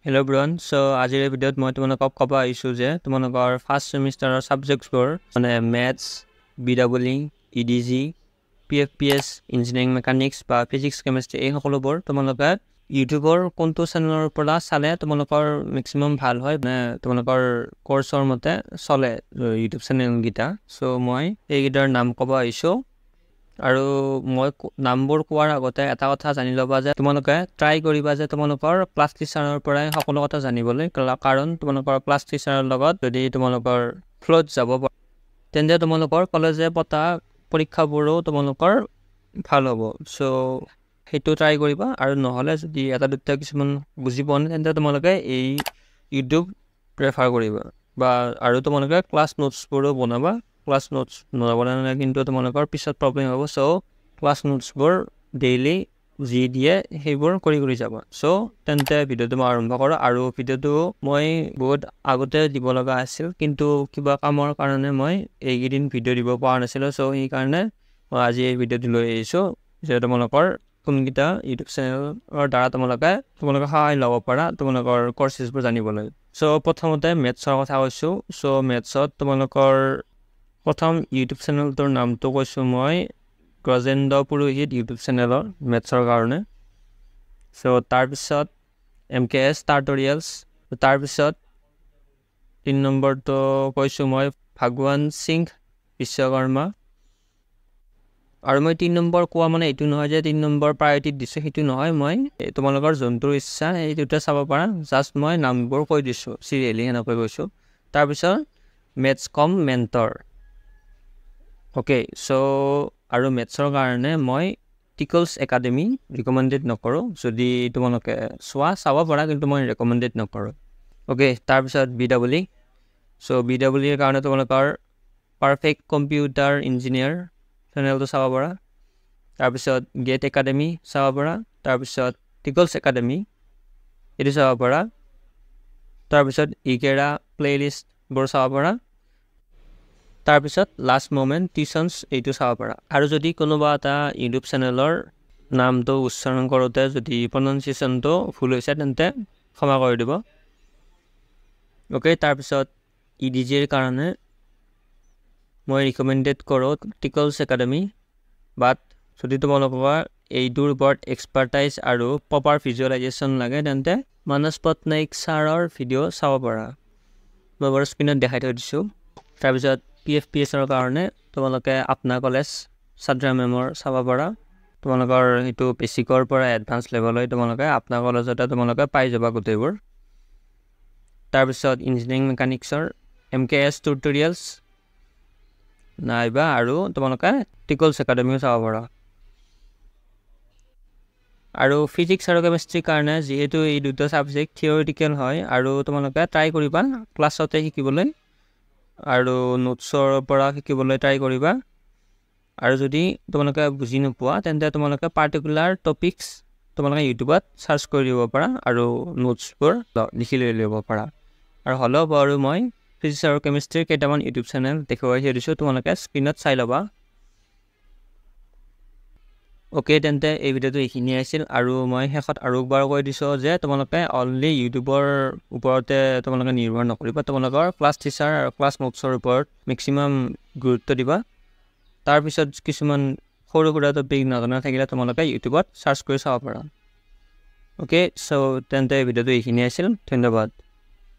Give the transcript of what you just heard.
Hello everyone. So আজিৰ ভিডিঅ'ত মই তোমালোকক ক'ব আহিছোঁ যে তোমালোকৰ ফাৰ্ষ্ট সেমিষ্টাৰৰ সাবজেক্টছবোৰ মানে maths, BEE, EDG, PFPS, engineering mechanics বা ফিজিক্স কেমিষ্ট্ৰি এই সকলোবোৰ তোমালোকে ইউটিউবৰ কোনটো চেনেলৰ পৰা চালে তোমালোকৰ মেক্সিমাম ভাল হয় মানে তোমালোকৰ কোৰ্সৰ মতে চলে ইউটিউব চেনেলকেইটা। সো মই এইকেইটাৰ নাম ক'ব আহিছোঁ আৰু মই নামবোৰ কোৱাৰ আগতে এটা কথা জানি ল'বা যে তোমালোকে ট্ৰাই কৰিবা যে তোমালোকৰ ক্লাছ টিচাৰৰ পৰাই সকলো কথা জানিবলৈ, কাৰণ তোমালোকৰ ক্লাছ টিচাৰৰ লগত যদি তোমালোকৰ ফ্লোত যাব তেন্তে তোমালোকৰ কলেজে পতা পৰীক্ষাবোৰো তোমালোকৰ ভাল হ'ব। সো সেইটো ট্ৰাই কৰিবা আৰু নহ'লে যদি এটা দুটা কিছুমান বুজি পোৱা নাই তেন্তে তোমালোকে এই ইউটিউব প্ৰেফাৰ কৰিবা বা আৰু তোমালোকে ক্লাছ নোটছবোৰো বনাবা। ক্লাছ নোটছ নবনালে কিন্তু তোমালোকৰ পিছত প্ৰব্লেম হ'ব। সো ক্লাছ নোটছবোৰ ডেইলি যি দিয়ে সেইবোৰ কৰি যাবা। সো তেন্তে ভিডিঅ'টো মই আৰম্ভ কৰোঁ আৰু ভিডিঅ'টো মই বহুত আগতে দিব লগা আছিল কিন্তু কিবা কামৰ কাৰণে মই এইকেইদিন ভিডিঅ' দিব পৰা নাছিলোঁ। সো সেইকাৰণে মই আজি এই ভিডিঅ'টো লৈ আহিছোঁ যে তোমালোকৰ কোনকেইটা ইউটিউব চেনেলৰ দ্বাৰা তোমালোকে সহায় ল'ব পাৰা তোমালোকৰ কৰ্চেছবোৰ জানিবলৈ। সো প্ৰথমতে মেথছৰ কথা কৈছোঁ। সো মেথছত তোমালোকৰ প্ৰথম ইউটিউব চেনেলটোৰ নামটো কৈছোঁ মই গজেন্দ্ৰ পুৰোহিত ইউটিউব চেনেলৰ মেথছৰ কাৰণে। সো তাৰপিছত MKS টিউটৰিয়েলছ, তাৰপিছত 3 নম্বৰটো কৈছোঁ মই ভাগৱান সিং বিশ্বকৰ্মা। আৰু মই 3 নম্বৰ কোৱা মানে এইটো নহয় যে 3 নম্বৰ প্ৰায়ৰিটিত দিছোঁ, সেইটো নহয়। মই তোমালোকৰ যোনটোৰ ইচ্ছা সেই দুটা চাব পাৰা, জাষ্ট মই নামবোৰ কৈ দিছোঁ চিৰিয়েলি সেনেকৈ কৈছোঁ। তাৰপিছত মেথছ কম মেণ্টৰ। অ'কে, সো আৰু মেথছৰ কাৰণে মই টিকলছ একাডেমি ৰিকমেণ্ডেড নকৰোঁ। যদি তোমালোকে চাব পাৰা কিন্তু মই ৰেকমেণ্ডেড নকৰোঁ। অ'কে, তাৰপিছত BEE। সো BEEৰ কাৰণে তোমালোকৰ পাৰফেক্ট কম্পিউটাৰ ইঞ্জিনিয়াৰ চেনেলটো চাব পাৰা। তাৰপিছত গেট একাডেমি চাব পাৰা। তাৰপিছত টিকলছ একাডেমি এইটো চাব পাৰা। তাৰপিছত ইকেৰা প্লেলিষ্টবোৰ চাব পাৰা। তাৰপিছত লাষ্ট মমেণ্ট টিউশ্যনছ এইটো চাব পাৰা। আৰু যদি কোনোবা এটা ইউটিউব চেনেলৰ নামটো উচ্চাৰণ কৰোঁতে যদি প্ৰনাউন্সিয়েশ্যনটো ভুল হৈছে তেন্তে ক্ষমা কৰি দিব। অ'কে, তাৰপিছত EDGৰ কাৰণে মই ৰিকমেণ্ডেড কৰোঁ টিকলছ একাডেমি। বাট যদি তোমালোকৰ এইটোৰ ওপৰত এক্সপাৰ্টাইজ আৰু প্ৰপাৰ ভিজুৱেলাইজেশ্যন লাগে তেন্তে মানস পটনায়ক ছাৰৰ ভিডিঅ' চাব পাৰা। মই বাৰু স্ক্ৰীনত দেখাই থৈ দিছোঁ। তাৰপিছত PFPSৰ কাৰণে তোমালোকে আপনা কলেজ চাদ্ৰা মেমৰ চাব পাৰা। তোমালোকৰ সেইটো বেচিকৰ পৰা এডভান্স লেভেললৈ তোমালোকে আপনা কলেজতে তোমালোকে পাই যাবা গোটেইবোৰ। তাৰপিছত ইঞ্জিনিয়াৰিং মেকানিক্সৰ MKS টিউটৰিয়েলছ নাইবা আৰু তোমালোকে টিকলছ একাডেমিও চাব পাৰা। আৰু ফিজিক্স আৰু কেমিষ্ট্ৰিৰ কাৰণে যিহেতু এই দুটা ছাবজেক্ট থিয়ৰিটিকেল হয় আৰু তোমালোকে ট্ৰাই কৰিবা ক্লাছতে শিকিবলৈ আৰু নোটছৰ পৰা শিকিবলৈ ট্ৰাই কৰিবা। আৰু যদি তোমালোকে বুজি নোপোৱা তেন্তে তোমালোকে পাৰ্টিকুলাৰ টপিকছ তোমালোকে ইউটিউবত চাৰ্চ কৰি দিব পাৰা আৰু নোটছবোৰ লিখি লৈ ল'ব পাৰা। আৰু হ'লেও বাৰু মই ফিজিক্স আৰু কেমিষ্ট্ৰিৰ কেইটামান ইউটিউব চেনেল দেখুৱাই থৈ দিছোঁ, তোমালোকে স্ক্ৰীনত চাই ল'বা। অ'কে, তেন্তে এই ভিডিঅ'টো এইখিনিয়ে আছিল আৰু মই শেষত আৰু একবাৰ কৈ দিছোঁ যে তোমালোকে অনলি ইউটিউবৰ ওপৰতে তোমালোকে নিৰ্ভৰ নকৰিবা, তোমালোকৰ ক্লাছ টিচাৰ আৰু ক্লাছ নোটছৰ ওপৰত মেক্সিমাম গুৰুত্ব দিবা। তাৰপিছত কিছুমান সৰু সুৰা টপিক নজনা থাকিলে তোমালোকে ইউটিউবত চাৰ্চ কৰি চাব পাৰা। অ'কে, সো তেন্তে এই ভিডিঅ'টো এইখিনিয়ে আছিল। ধন্যবাদ।